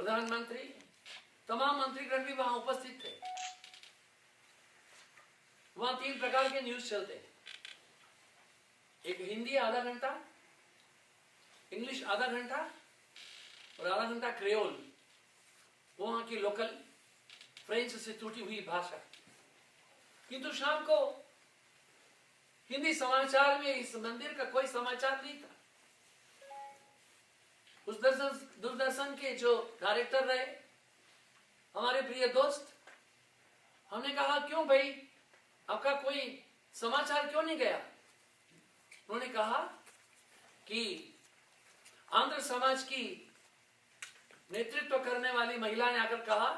प्रधानमंत्री, तमाम मंत्रीगण भी वहां उपस्थित थे। वहां 3 प्रकार के न्यूज चलते हैं, एक हिंदी आधा घंटा, इंग्लिश आधा घंटा और आधा घंटा क्रेओल, वहां की लोकल फ्रेंच से टूटी हुई भाषा। किंतु शाम को हिंदी समाचार में इस मंदिर का कोई समाचार नहीं था। उस दूरदर्शन के जो डायरेक्टर रहे, हमारे प्रिय दोस्त, हमने कहा क्यों भाई आपका कोई समाचार क्यों नहीं गया? उन्होंने कहा कि आंध्र समाज की नेतृत्व करने वाली महिला ने आकर कहा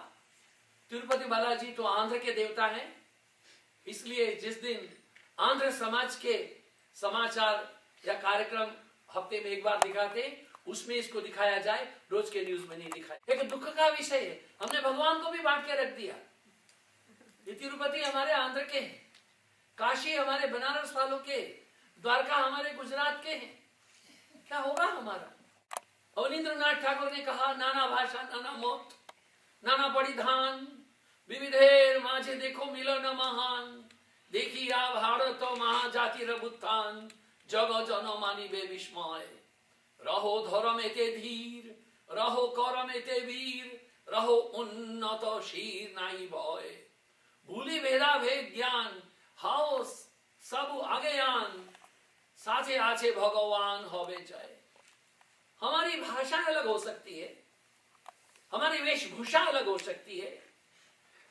तिरुपति बालाजी तो आंध्र के देवता हैं, इसलिए जिस दिन आंध्र समाज के समाचार या कार्यक्रम हफ्ते में एक बार दिखाते उसमें इसको दिखाया जाए, रोज के न्यूज में नहीं दिखाया। एक दुख का विषय है, हमने भगवान को भी बांट के रख दिया। ये तिरुपति हमारे आंध्र के हैं, काशी हमारे बनारस वालों के, द्वारका हमारे गुजरात के हैं, क्या होगा हमारा? अवनींद्रनाथ ठाकुर ने कहा नाना भाषा नाना मौत, नाना परिधान, विविधेर माझे देखो मिलन महान, देखी आ भारत महाजाति रबुत्थान, जग जन मानिबे विस्मय, रहो धर्म एते धीर, रहो करम एते वीर, रहो उन्नत शीर नाई भय, भूली भेदा भेद ज्ञान, हाओ सब आगे आन, साथे आछे भगवान होवे जय। हमारी भाषा अलग हो सकती है, हमारी वेशभूषा अलग हो सकती है,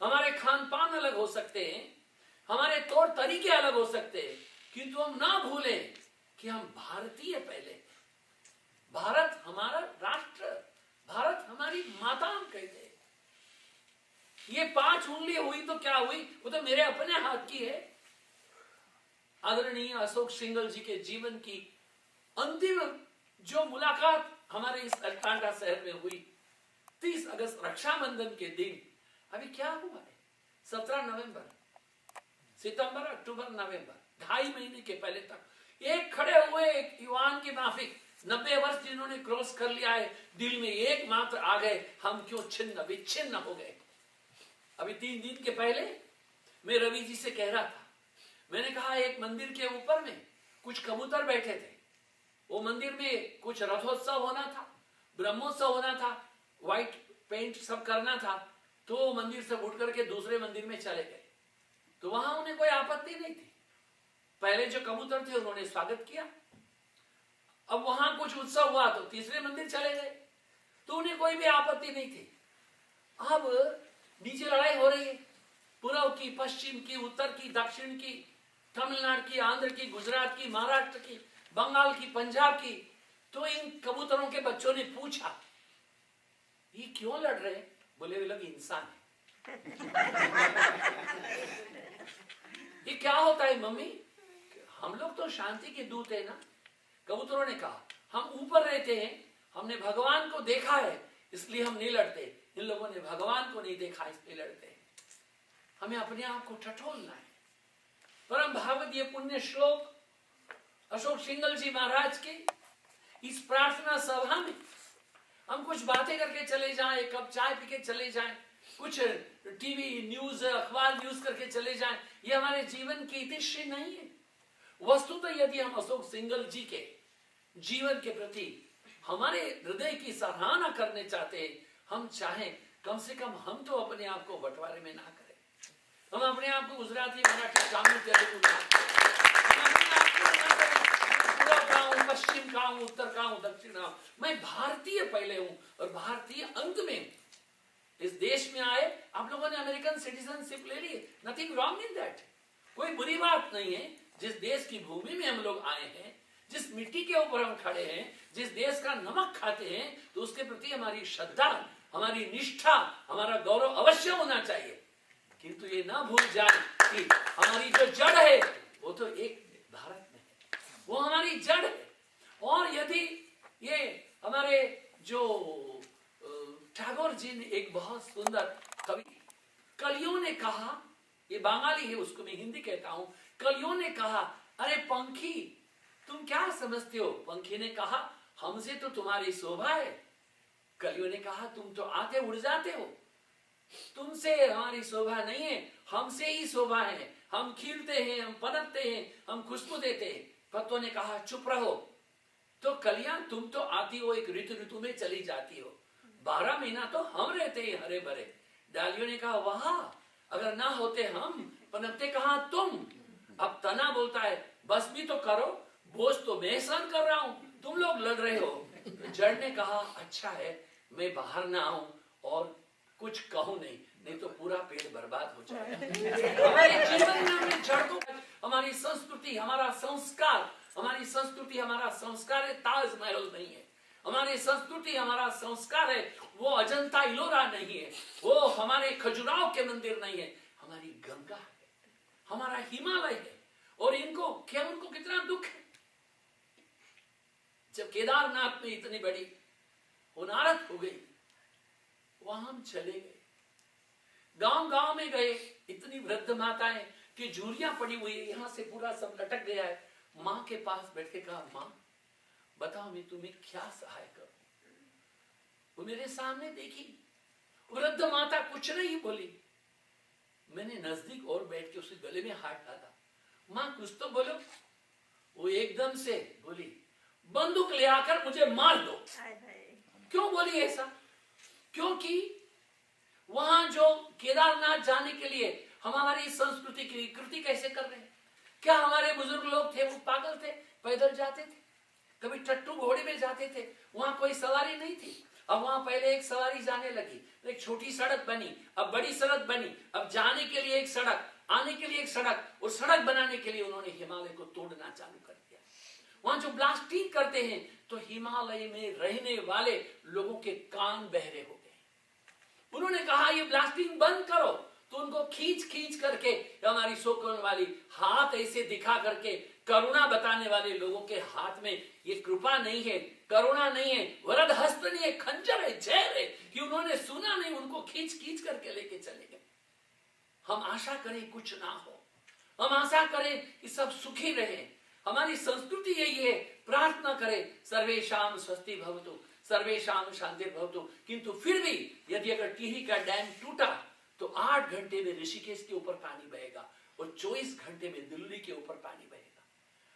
हमारे खान पान अलग हो सकते हैं, हमारे तौर तरीके अलग हो सकते हैं, किंतु हम ना भूलें कि हम भारतीय पहले, भारत हमारा राष्ट्र, भारत हमारी माता हम कहते हैं। ये 5 उंगली हुई तो क्या हुई, वो तो मेरे अपने हाथ की है। आदरणीय अशोक सिंघल जी के जीवन की अंतिम जो मुलाकात हमारे इस अटलांटा शहर में हुई 30 अगस्त रक्षाबंधन के दिन, अभी क्या हुआ है 17 नवंबर, सितंबर, अक्टूबर, नवंबर, 2.5 महीने के पहले तक एक खड़े हुए एक युवान की माफिक 90 वर्ष जिन्होंने क्रॉस कर लिया है, दिल में एकमात्र आ गए, हम क्यों छिन्न विच्छिन्न हो गए। अभी 3 दिन के पहले मैं रवि जी से कह रहा था, मैंने कहा एक मंदिर के ऊपर में कुछ कबूतर बैठे थे, वो मंदिर में कुछ रथोत्सव होना था, ब्रह्मोत्सव होना था, व्हाइट पेंट सब करना था, तो मंदिर से उठ करके दूसरे मंदिर में चले गए। तो वहां उन्हें कोई आपत्ति नहीं थी, पहले जो कबूतर थे उन्होंने स्वागत किया। अब वहां कुछ उत्सव हुआ तो तीसरे मंदिर चले गए, तो उन्हें कोई भी आपत्ति नहीं थी। अब नीचे लड़ाई हो रही है, पूर्व की, पश्चिम की, उत्तर की, दक्षिण की, तमिलनाडु की, आंध्र की, गुजरात की, महाराष्ट्र की, बंगाल की, पंजाब की। तो इन कबूतरों के बच्चों ने पूछा ये क्यों लड़ रहे? बोले वे लोग इंसान है। ये क्या होता है मम्मी? हम लोग तो शांति के दूत है ना। कबूतरों ने कहा हम ऊपर रहते हैं, हमने भगवान को देखा है इसलिए हम नहीं लड़ते, इन लोगों ने भगवान को नहीं देखा इसलिए लड़ते हैं। हमें अपने आप को टटोलना है। परम भागवत ये पुण्य श्लोक अशोक सिंघल जी महाराज के इस प्रार्थना सभा में हम कुछ बातें करके चले जाएं, एक कप चाय पी के चले जाएं, कुछ टीवी न्यूज, अखबार न्यूज करके चले जाएं, ये हमारे जीवन की इतिश्री नहीं है। वस्तुतः यदि हम अशोक सिंघल जी के जीवन के प्रति हमारे हृदय की सराहना करने चाहते हैं, हम चाहें कम से कम हम तो अपने आप को बंटवारे में ना करें, हम अपने आप को गुजराती, मराठी, तमिल, तेलुगु ना करें, पूर्व का हूं, पश्चिम का हूं, उत्तर का हूं, दक्षिण का हूं, मैं भारतीय पहले हूं और भारतीय अंत में। इस देश में आए, आप लोगों ने अमेरिकन सिटीजनशिप ले ली, नथिंग रॉन्ग इन दैट, कोई बुरी बात नहीं है। जिस देश की भूमि में हम लोग आए हैं, जिस मिट्टी के ऊपर हम खड़े हैं, जिस देश का नमक खाते हैं, तो उसके प्रति हमारी श्रद्धा, हमारी निष्ठा, हमारा गौरव अवश्य होना चाहिए। किंतु ये ना भूल जाए कि हमारी जो जड़ है वो तो एक भारत में है, वो हमारी जड़ है। और यदि ये हमारे जो टैगोर जी ने एक बहुत सुंदर कवि, कलियों ने कहा, ये बंगाली है उसको मैं हिंदी कहता हूं, कलियों ने कहा अरे पंखी तुम क्या समझते हो? पंखी ने कहा हमसे तो तुम्हारी शोभा है। कलियों डालियों ने कहा तुम तो आते उड़ जाते हो, तुमसे हमारी शोभा नहीं है, हमसे ही शोभा है, हम खिलते हैं, हम पनपते हैं, हम खुशबू देते हैं। पत्तों ने कहा चुप रहो। तो कलियां तुम तो आती हो एक ऋतु में चली जाती हो, 12 महीना तो हम रहते हैं हरे भरे। डालियों ने कहा वाह, अगर ना होते हम, पनपते कहाँ तुम। अब तना बोलता है बस भी तो करो, बोझ तो मैं सहन कर रहा हूं, तुम लोग लड़ रहे हो। तो जड़ ने कहा अच्छा है मैं बाहर ना आऊं और कुछ कहूं नहीं, नहीं तो पूरा पेड़ बर्बाद हो जाएगा। हमारे जीवन में हमने जड़ को, हमारी संस्कृति हमारा संस्कार, हमारी संस्कृति हमारा संस्कार है, ताजमहल नहीं है। हमारी संस्कृति हमारा संस्कार है, वो अजंता इलोरा नहीं है, वो हमारे खजुराहो के मंदिर नहीं है, हमारी गंगा है, हमारा हिमालय है। और इनको क्या, उनको कितना दुख है। जब केदारनाथ में इतनी बड़ी होनारत हो गई, वहां हम चले गए, गांव गांव में गए, इतनी वृद्ध माताएं कि झूरियां पड़ी हुई है, यहां से पूरा सब लटक गया है। मां के पास बैठ के कहा मां बताओ मैं तुम्हें क्या सहाय करूं। वो मेरे सामने देखी, वृद्ध माता कुछ नहीं बोली। मैंने नजदीक और बैठ के उसके गले में हाथ डाला, मां कुछ तो बोलो। वो एकदम से बोली बंदूक ले आकर मुझे मार दो। क्यों बोली ऐसा? क्योंकि वहां जो केदारनाथ जाने के लिए हम हमारी संस्कृति की विकृति कैसे कर रहे हैं। क्या हमारे बुजुर्ग लोग थे वो पागल थे, पैदल जाते थे, कभी टट्टू घोड़े में जाते थे, वहां कोई सवारी नहीं थी। अब वहां पहले एक सवारी जाने लगी, एक छोटी सड़क बनी, अब बड़ी सड़क बनी, अब जाने के लिए एक सड़क, आने के लिए एक सड़क, और सड़क बनाने के लिए उन्होंने हिमालय को तोड़ना चालू कर दिया। वहां जो ब्लास्टिंग करते हैं तो हिमालय में रहने वाले लोगों के कान बहरे हो गए। उन्होंने कहा ये ब्लास्टिंग बंद करो, तो उनको खींच खींच करके हमारी शोकन वाली हाथ ऐसे दिखा करके, करुणा बताने वाले लोगों के हाथ में ये कृपा नहीं है, करुणा नहीं है, वरद हस्त नहीं है, खंजर है, जहर है, कि उन्होंने सुना नहीं, उनको खींच खींच करके लेके चले गए। हम आशा करें कुछ ना हो, हम आशा करें कि सब सुखी रहे। हमारी संस्कृति यही है, प्रार्थना करें सर्वेशाम स्वस्ति भवतु, सर्वेशाम शांतिर्भवतु। किंतु फिर भी यदि अगर टिहरी का डैम टूटा तो 8 घंटे में ऋषिकेश के ऊपर पानी बहेगा और 24 घंटे में दिल्ली के ऊपर पानी बहेगा।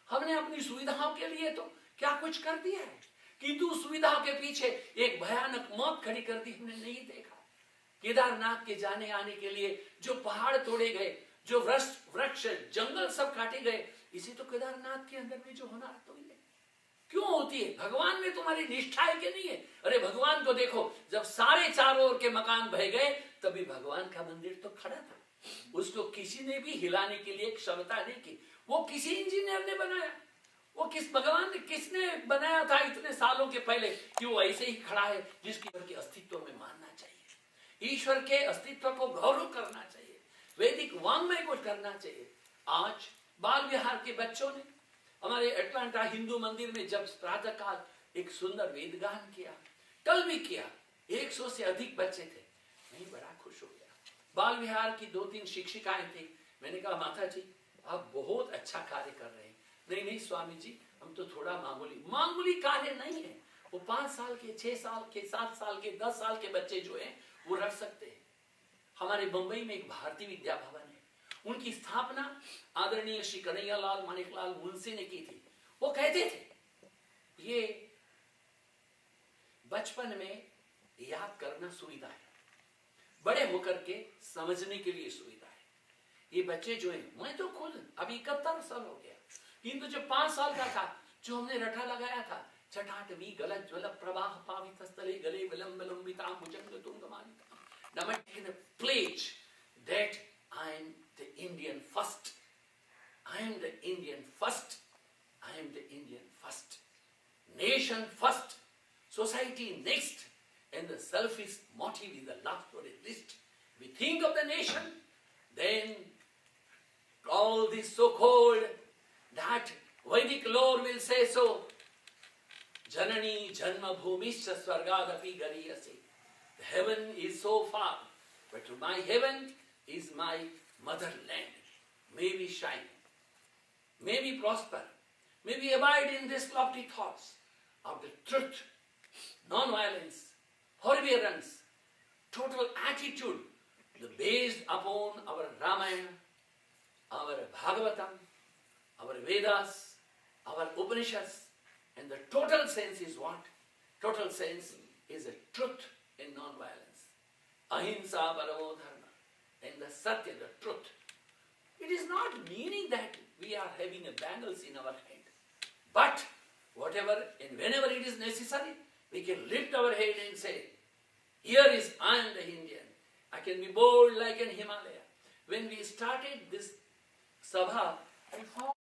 हमने अपनी सुविधाओं के लिए तो क्या कुछ कर दिया है, किंतु सुविधाओं के पीछे एक भयानक मौत खड़ी कर दी हमने नहीं देखा। केदारनाथ के जाने आने के लिए जो पहाड़ तोड़े गए, जो वृक्ष जंगल सब काटे गए, इसी तो केदारनाथ के अंदर में जो होनारत हुई है। क्यों होती है? भगवान में तुम्हारी निष्ठा है कि नहीं है? अरे भगवान को देखो, जब सारे चारों ओर के मकान बह गए तभी भगवान का मंदिर तो खड़ा था, उसको किसी ने भी हिलाने के लिए क्षमता नहीं की। वो किसी इंजीनियर ने बनाया, वो किस भगवान ने, किसने बनाया था इतने सालों के पहले कि वो ऐसे ही खड़ा है, जिसकी ईश्वर के अस्तित्व में मानना चाहिए, ईश्वर के अस्तित्व को गौरव करना चाहिए, वैदिक वांग्मय को करना चाहिए। आज बाल विहार के बच्चों ने हमारे अटलांटा हिंदू मंदिर में जब प्रातः काल एक सुंदर वेद गान किया, कल भी किया, 100 से अधिक बच्चे थे, मैं बड़ा खुश हो गया। बाल विहार की 2-3 शिक्षिकाएं थी, मैंने कहा माता जी आप बहुत अच्छा कार्य कर रहे हैं। नहीं नहीं स्वामी जी, हम तो थोड़ा मामूली कार्य नहीं है। वो 5 साल के, 6 साल के, 7 साल के, 10 साल के बच्चे जो हैं वो रख सकते हैं। हमारे बंबई में एक भारतीय विद्या भवन है, उनकी स्थापना आदरणीय श्री कन्हैयालाल माणिकलाल मुंशी ने की थी। वो कहते थे ये बचपन में याद करना सुविधा है, बड़े होकर के समझने के लिए सुविधा है। ये बच्चे जो हैं, मैं तो खुद अभी 71 साल हो गया, किंतु जब 5 साल का था, जो हमने रटा लगाया था, चटाटवी गलत ज्वल प्रवाह पावित स्थले गले विलंब लंबिताम भुजंग तुंगमालिका, now I take a pledge that I am the Indian first. I am the Indian first. I am the Indian first. Nation first. Society next. And the selfish motive is the last or the least. We think of the nation, then all this so-called that Vedic lore will say so. Janani janma bhumischa swargadapi gariyase. Heaven is so far, but my heaven is my motherland. May we shine, may we prosper, may we abide in these lofty thoughts of the truth, non-violence, perseverance, total attitude based upon our Ramayana, our Bhagavatam, our Vedas, our Upanishads, and the total sense is what? Total sense is a truth in non-violence. Ahimsa paramo dharma, and the satya, the truth. It is not meaning that we are having a bangles in our head. But whatever and whenever it is necessary, we can lift our head and say, here is I am the Indian. I can be bold like an Himalaya. When we started this Sabha, I found